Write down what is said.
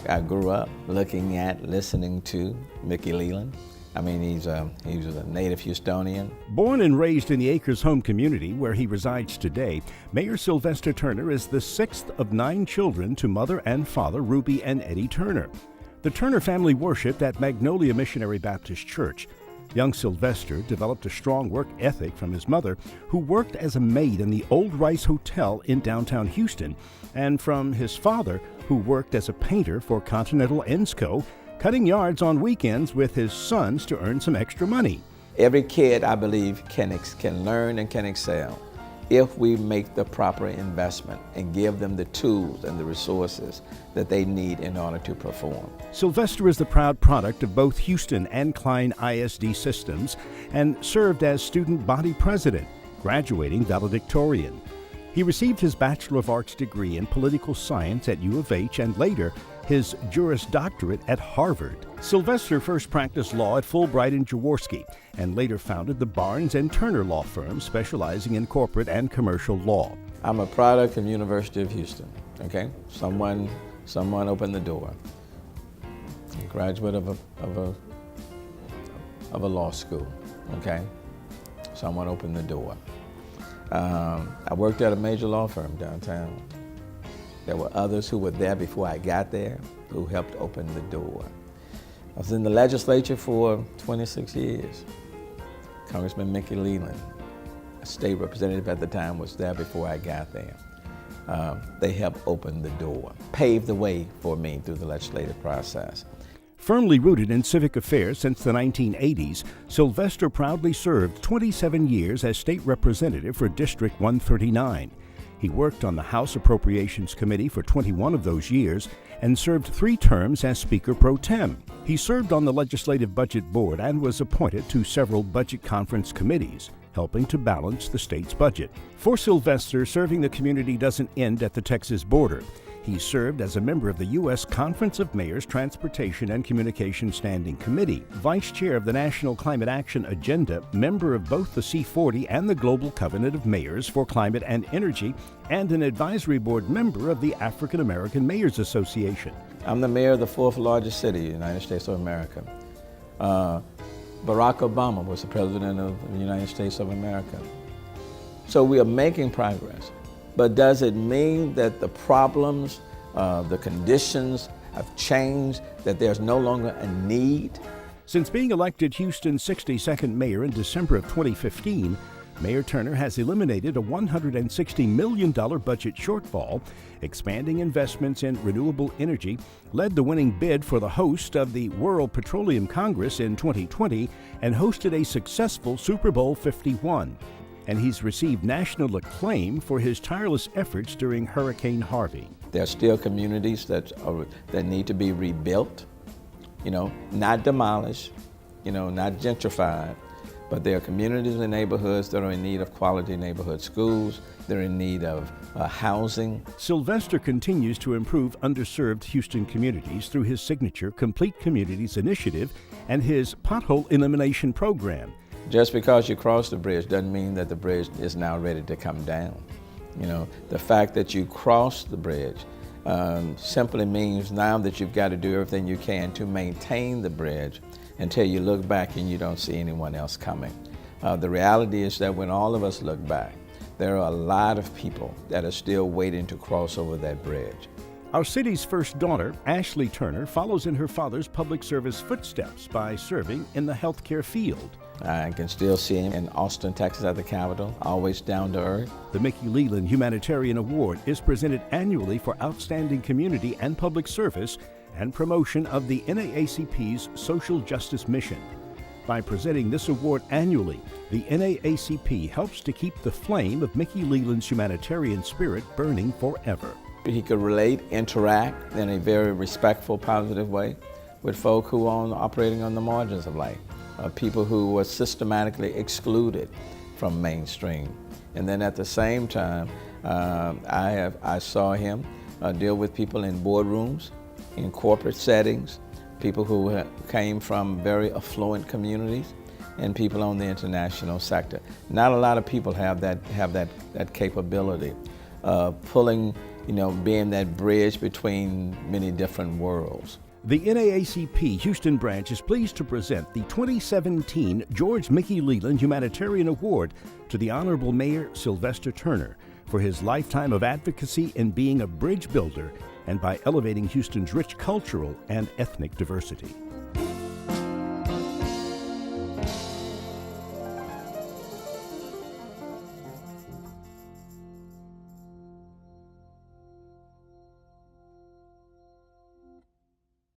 I grew up listening to Mickey Leland. I mean, he was a native Houstonian. Born and raised in the Acres home community where he resides today, Mayor Sylvester Turner is the sixth of 9 children to mother and father Ruby and Eddie Turner. The Turner family worshiped at Magnolia Missionary Baptist Church. Young Sylvester developed a strong work ethic from his mother, who worked as a maid in the Old Rice Hotel in downtown Houston, and from his father, who worked as a painter for Continental Ensco, cutting yards on weekends with his sons to earn some extra money. Every kid, I believe, can learn and can excel if we make the proper investment and give them the tools and the resources that they need in order to perform. Sylvester is the proud product of both Houston and Klein ISD systems and served as student body president, graduating valedictorian. He received his Bachelor of Arts degree in political science at U of H and later his Juris Doctorate at Harvard. Sylvester first practiced law at Fulbright and Jaworski and later founded the Barnes and Turner law firm specializing in corporate and commercial law. I'm a product of University of Houston, okay? Someone opened the door. A graduate of a law school, okay? Someone opened the door. I worked at a major law firm downtown. There were others who were there before I got there who helped open the door. I was in the legislature for 26 years. Congressman Mickey Leland, a state representative at the time, was there before I got there. They helped open the door, paved the way for me through the legislative process. Firmly rooted in civic affairs since the 1980s, Sylvester proudly served 27 years as state representative for District 139. He worked on the House Appropriations Committee for 21 of those years and served 3 terms as Speaker Pro Tem. He served on the Legislative Budget Board and was appointed to several budget conference committees, helping to balance the state's budget. For Sylvester, serving the community doesn't end at the Texas border. He served as a member of the U.S. Conference of Mayors Transportation and Communication Standing Committee, vice chair of the National Climate Action Agenda, member of both the C40 and the Global Covenant of Mayors for Climate and Energy, and an advisory board member of the African American Mayors Association. I'm the mayor of the 4th largest city in the United States of America. Barack Obama was the president of the United States of America. So we are making progress. But does it mean that the problems, the conditions have changed, that there's no longer a need? Since being elected Houston's 62nd mayor in December of 2015, Mayor Turner has eliminated a $160 million budget shortfall, expanding investments in renewable energy, led the winning bid for the host of the World Petroleum Congress in 2020, and hosted a successful Super Bowl 51. And he's received national acclaim for his tireless efforts during Hurricane Harvey. There are still communities that need to be rebuilt, not demolished, not gentrified, but there are communities and neighborhoods that are in need of quality neighborhood schools. They're in need of housing. Sylvester continues to improve underserved Houston communities through his signature Complete Communities initiative and his pothole elimination program. Just because you cross the bridge doesn't mean that the bridge is now ready to come down. The fact that you cross the bridge simply means now that you've got to do everything you can to maintain the bridge until you look back and you don't see anyone else coming. The reality is that when all of us look back, there are a lot of people that are still waiting to cross over that bridge. Our city's first daughter, Ashley Turner, follows in her father's public service footsteps by serving in the healthcare field. I can still see him in Austin, Texas at the Capitol, always down to earth. The Mickey Leland Humanitarian Award is presented annually for outstanding community and public service and promotion of the NAACP's social justice mission. By presenting this award annually, the NAACP helps to keep the flame of Mickey Leland's humanitarian spirit burning forever. He could relate, interact in a very respectful, positive way with folk who are operating on the margins of life, people who were systematically excluded from mainstream. And then at the same time, I saw him deal with people in boardrooms, in corporate settings, people who came from very affluent communities, and people on the international sector. Not a lot of people have that capability of pulling, being that bridge between many different worlds. The NAACP Houston branch is pleased to present the 2017 George Mickey Leland Humanitarian Award to the Honorable Mayor Sylvester Turner for his lifetime of advocacy in being a bridge builder and by elevating Houston's rich cultural and ethnic diversity.